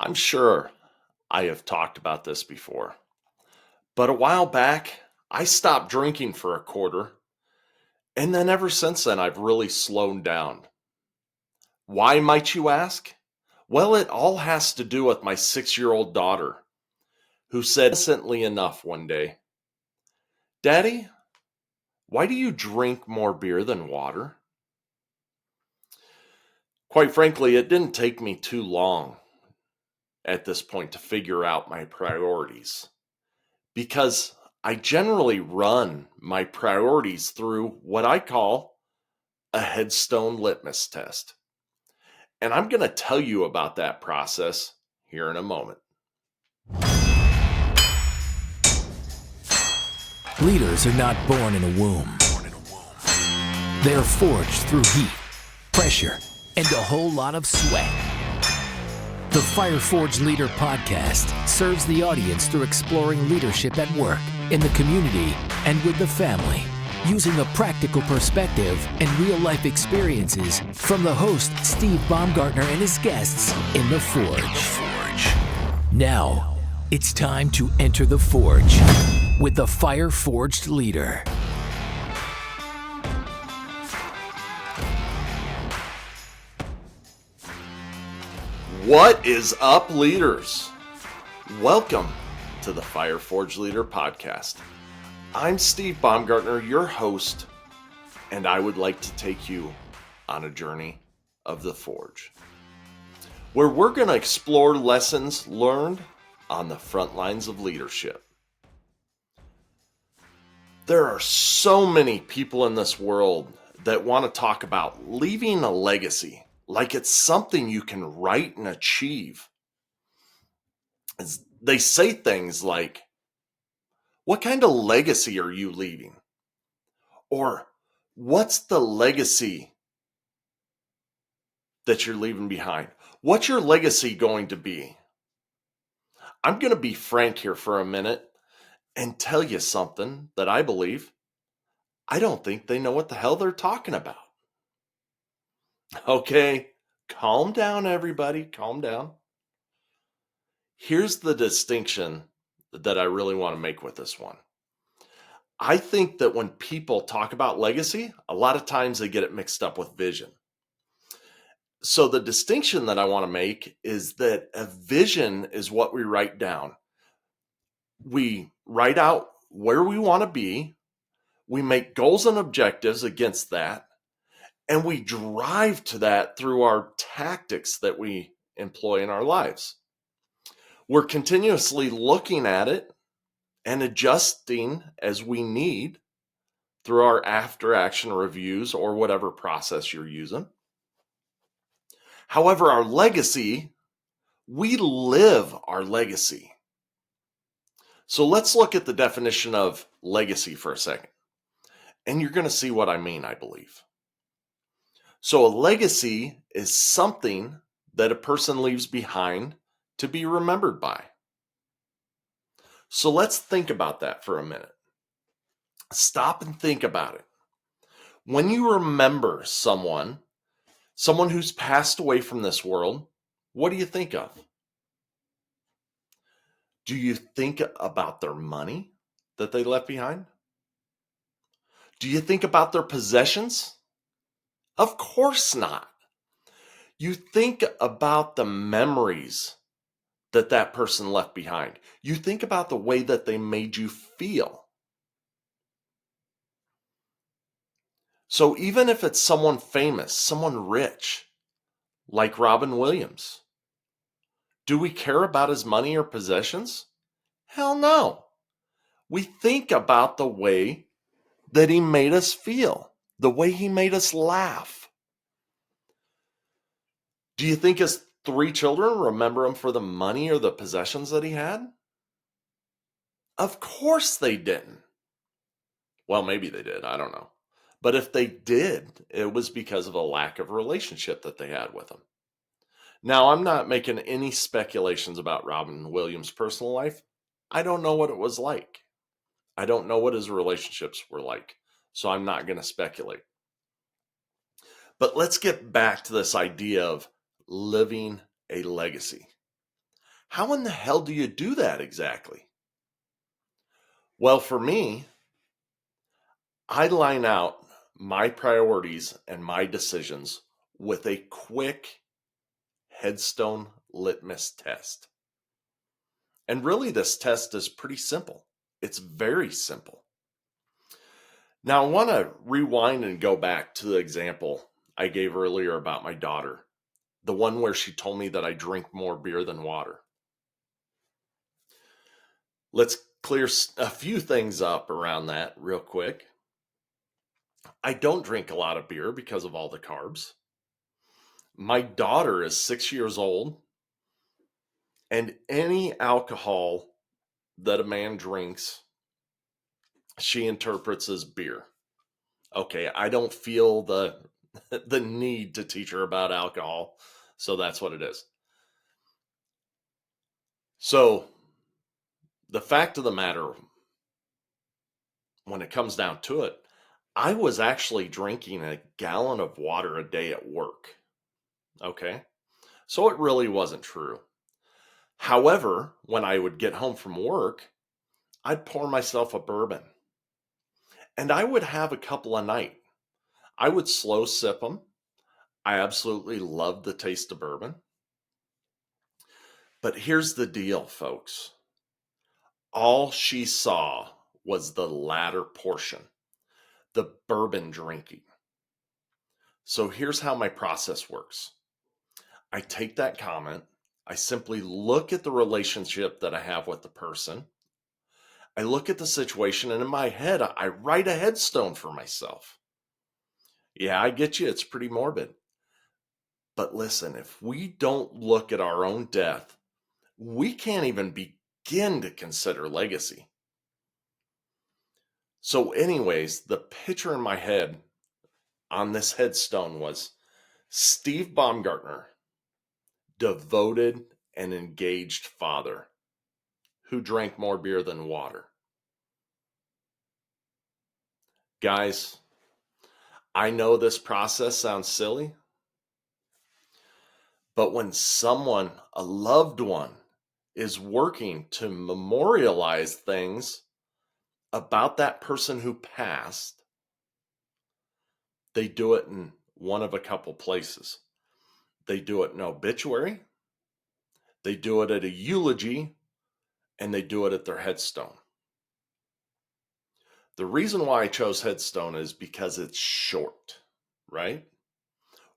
I'm sure I have talked about this before, but a while back, I stopped drinking for a quarter, and then ever since then, I've really slowed down. Why, might you ask? Well, it all has to do with my 6-year-old daughter, who said innocently enough one day, "Daddy, why do you drink more beer than water?" Quite frankly, it didn't take me too long at this point to figure out my priorities, because I generally run my priorities through what I call a headstone litmus test. And I'm going to tell you about that process here in a moment. Leaders are not born in a womb. They are forged through heat, pressure, and a whole lot of sweat. The Fire Forged Leader podcast serves the audience through exploring leadership at work, in the community, and with the family, using a practical perspective and real-life experiences from the host, Steve Baumgartner, and his guests in The Forge. Now, it's time to enter the Forge with the Fire Forged Leader. What is up, leaders? Welcome to the Fire Forged Leader podcast. I'm Steve Baumgartner, your host, and I would like to take you on a journey of the Forge, where we're going to explore lessons learned on the front lines of leadership. There are so many people in this world that want to talk about leaving a legacy, like it's something you can write and achieve. They say things like, "What kind of legacy are you leaving?" Or, "What's the legacy that you're leaving behind? What's your legacy going to be?" I'm going to be frank here for a minute and tell you something that I believe. I don't think they know what the hell they're talking about. Okay, calm down, everybody. Calm down. Here's the distinction that I really want to make with this one. I think that when people talk about legacy, a lot of times they get it mixed up with vision. So the distinction that I want to make is that a vision is what we write down. We write out where we want to be, we make goals and objectives against that, and we drive to that through our tactics that we employ in our lives. We're continuously looking at it and adjusting as we need through our after action reviews or whatever process you're using. However, our legacy, we live our legacy. So let's look at the definition of legacy for a second. And you're going to see what I mean, I believe. So a legacy is something that a person leaves behind to be remembered by. So let's think about that for a minute. Stop and think about it. When you remember someone who's passed away from this world, what do you think of? Do you think about their money that they left behind? Do you think about their possessions? Of course not. You think about the memories that person left behind. You think about the way that they made you feel. So even if it's someone famous, someone rich, like Robin Williams, do we care about his money or possessions? Hell no. We think about the way that he made us feel, the way he made us laugh. Do you think his 3 children remember him for the money or the possessions that he had? Of course they didn't. Well, maybe they did. I don't know. But if they did, it was because of a lack of relationship that they had with him. Now, I'm not making any speculations about Robin Williams' personal life. I don't know what it was like. I don't know what his relationships were like. So I'm not going to speculate. But let's get back to this idea of living a legacy. How in the hell do you do that exactly? Well, for me, I line out my priorities and my decisions with a quick Headstone litmus test. And really, this test is pretty simple. It's very simple. Now, I want to rewind and go back to the example I gave earlier about my daughter, the one where she told me that I drink more beer than water. Let's clear a few things up around that real quick. I don't drink a lot of beer because of all the carbs. My daughter is 6 years old, and any alcohol that a man drinks, she interprets as beer. Okay, I don't feel the the need to teach her about alcohol, so that's what it is. So, the fact of the matter, when it comes down to it, I was actually drinking a gallon of water a day at work. Okay, so it really wasn't true. However, when I would get home from work, I'd pour myself a bourbon and I would have a couple a night. I would slow sip them. I absolutely loved the taste of bourbon. But here's the deal, folks. All she saw was the latter portion, the bourbon drinking. So here's how my process works. I take that comment. I simply look at the relationship that I have with the person. I look at the situation, and in my head, I write a headstone for myself. Yeah, I get you. It's pretty morbid. But listen, if we don't look at our own death, we can't even begin to consider legacy. So, anyways, the picture in my head on this headstone was Steve Baumgartner, devoted and engaged father who drank more beer than water. Guys, I know this process sounds silly, but when someone, a loved one, is working to memorialize things about that person who passed, they do it in one of a couple places. They do it in obituary, they do it at a eulogy, and they do it at their headstone. The reason why I chose headstone is because it's short, right?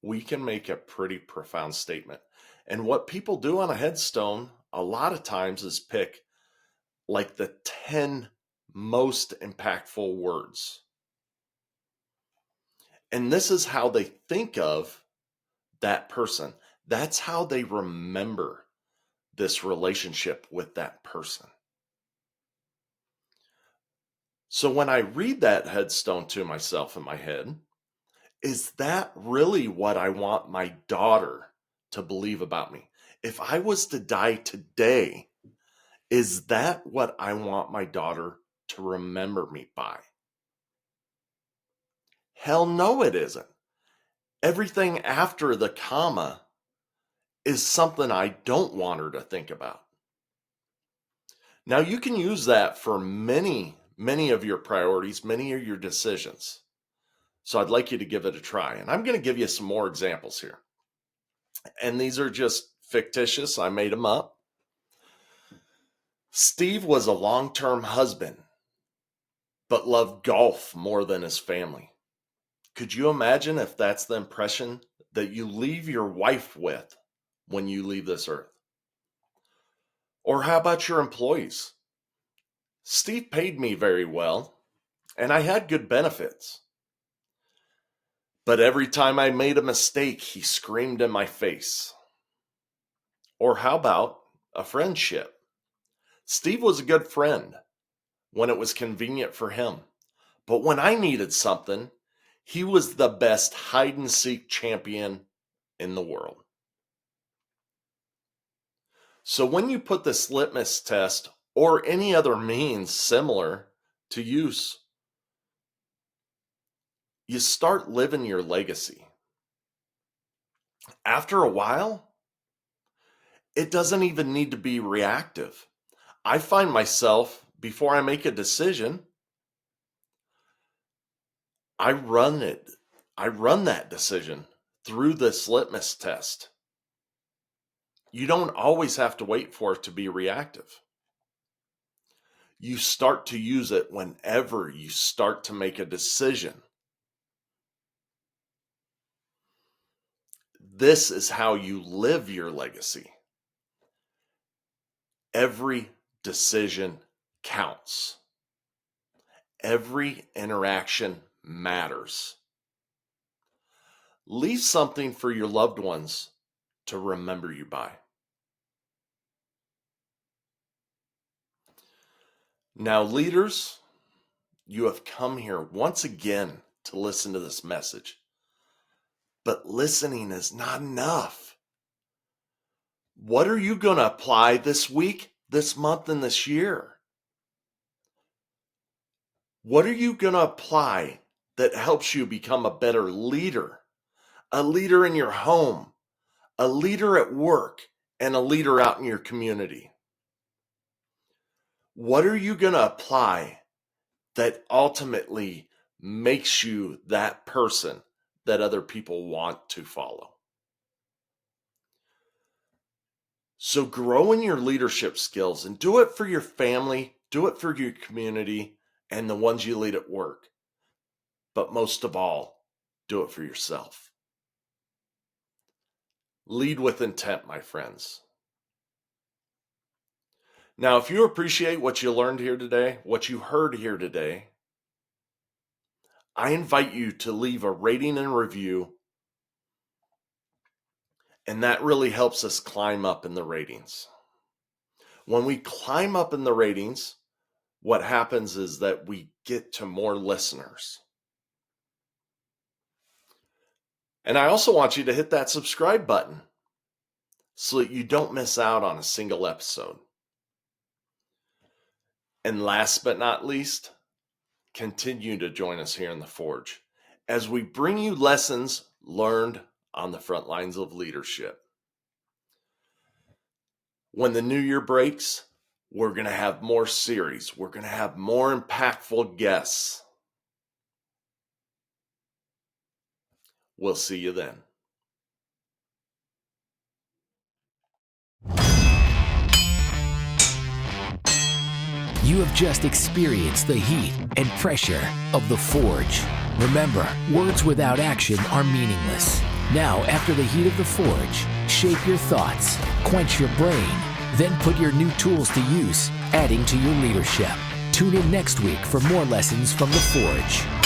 We can make a pretty profound statement. And what people do on a headstone a lot of times is pick like the 10 most impactful words. And this is how they think of that person. That's how they remember this relationship with that person. So when I read that headstone to myself in my head, is that really what I want my daughter to believe about me? If I was to die today, is that what I want my daughter to remember me by? Hell no, it isn't. Everything after the comma is something I don't want her to think about. Now, you can use that for many, many of your priorities, many of your decisions. So I'd like you to give it a try. And I'm going to give you some more examples here. And these are just fictitious. I made them up. Steve was a long-term husband, but loved golf more than his family. Could you imagine if that's the impression that you leave your wife with when you leave this earth? Or how about your employees? Steve paid me very well, and I had good benefits. But every time I made a mistake, he screamed in my face. Or how about a friendship? Steve was a good friend when it was convenient for him. But when I needed something, he was the best hide and seek champion in the world. So when you put this litmus test or any other means similar to use, you start living your legacy. After a while, It doesn't even need to be reactive. I find myself, before I make a decision, I run that decision through this litmus test. You don't always have to wait for it to be reactive. You start to use it whenever you start to make a decision. This is how you live your legacy. Every decision counts. Every interaction matters. Leave something for your loved ones to remember you by. Now, leaders, you have come here once again to listen to this message. But listening is not enough. What are you going to apply this week, this month, and this year? What are you going to apply that helps you become a better leader? A leader in your home, a leader at work, and a leader out in your community. What are you going to apply that ultimately makes you that person that other people want to follow? So grow in your leadership skills and do it for your family, do it for your community, and the ones you lead at work. But most of all, do it for yourself. Lead with intent, my friends. Now, if you appreciate what you learned here today, what you heard here today, I invite you to leave a rating and review, and that really helps us climb up in the ratings. When we climb up in the ratings, what happens is that we get to more listeners. And I also want you to hit that subscribe button so that you don't miss out on a single episode. And last but not least, continue to join us here in the Forge as we bring you lessons learned on the front lines of leadership. When the new year breaks, we're going to have more series. We're going to have more impactful guests. We'll see you then. You have just experienced the heat and pressure of the Forge. Remember, words without action are meaningless. Now, after the heat of the Forge, shape your thoughts, quench your brain, then put your new tools to use, adding to your leadership. Tune in next week for more lessons from the Forge.